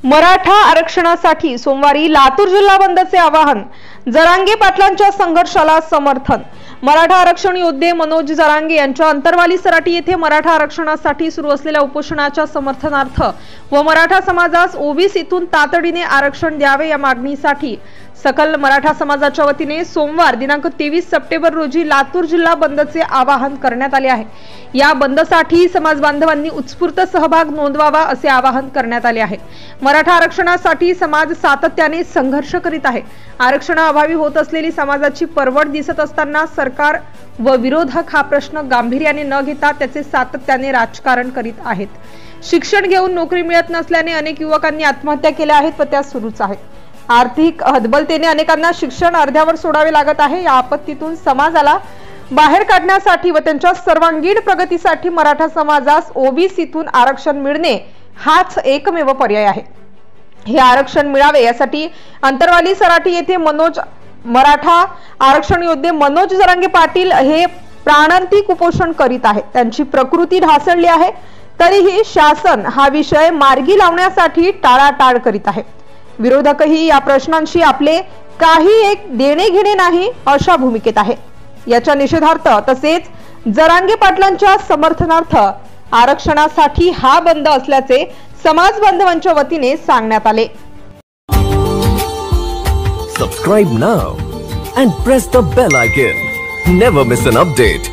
मराठा आरक्षणासाठी सोमवारी लातूर जिल्हा बंदचे आवाहन, जरांगे पाटलांच्या संघर्षाला समर्थन। मराठा आरक्षण योद्धे मनोज जरांगे यांच्या अंतरवाली सराटी येथे मराठा आरक्षणासाठी सुरू असलेल्या उपोषणाच्या समर्थनार्थ व मराठा समाजास ओबीसीतून तातडीने आरक्षण द्यावे या मागणीसाठी सकल मराठा समाजाच्या वतीने सोमवार दिनांक 23 सप्टेंबर रोजी लातूर जिल्हा बंदचे आवाहन करण्यात आले आहे। या बंदसाठी समाज बांधवांनी उत्स्फूर्त सहभाग नोंदवावा असे आवाहन करण्यात आले आहे। मराठा आरक्षणासाठी समाज सातत्याने संघर्ष करीत आहे। आरक्षणाअभावी होत असलेली समाजाची परवड दिसत असताना सरकार व विरोधक हा प्रश्न गांभीर्याने न घेता त्याचे सातत्याने राजकारण करीत आहेत। शिक्षण घेऊन नोकरी मिळत नसल्याने अनेक युवकांनी आत्महत्या केल्या आहेत व त्या सुरूच आहेत। आर्थिक हतबलतेने अनेकांना शिक्षण अर्ध्यावर सोडावे लागत आहे। या आपत्तीतून समाजाला बाहेर काढण्यासाठी व त्यांच्या सर्वांगीण प्रगतीसाठी मराठा समाजास ओबीसीतून आरक्षण मिळणे हाच एकमेव पर्याय आहे। हे आरक्षण मिळावे यासाठी अंतरवाली सराटी येथे मराठा आरक्षण योद्धे मनोज जरांगे पाटील हे प्राणांतिक उपोषण करीत आहेत। त्यांची प्रकृती ढासळली आहे, तरीही शासन हा विषय मार्गी लावण्यासाठी टाळाटाळ करीत आहे। विरोधकही या प्रश्नांशी आपले काही एक देणे घेणे नाही अशा भूमिकेत आहे। याच्या निषेधार्थ तसेच जरांगे पाटलांच्या समर्थनार्थ आरक्षणासाठी हा बंद असल्याचे समाज बांधवांच्या वतीने सांगण्यात आले। Subscribe now and press the bell icon. Never miss an update.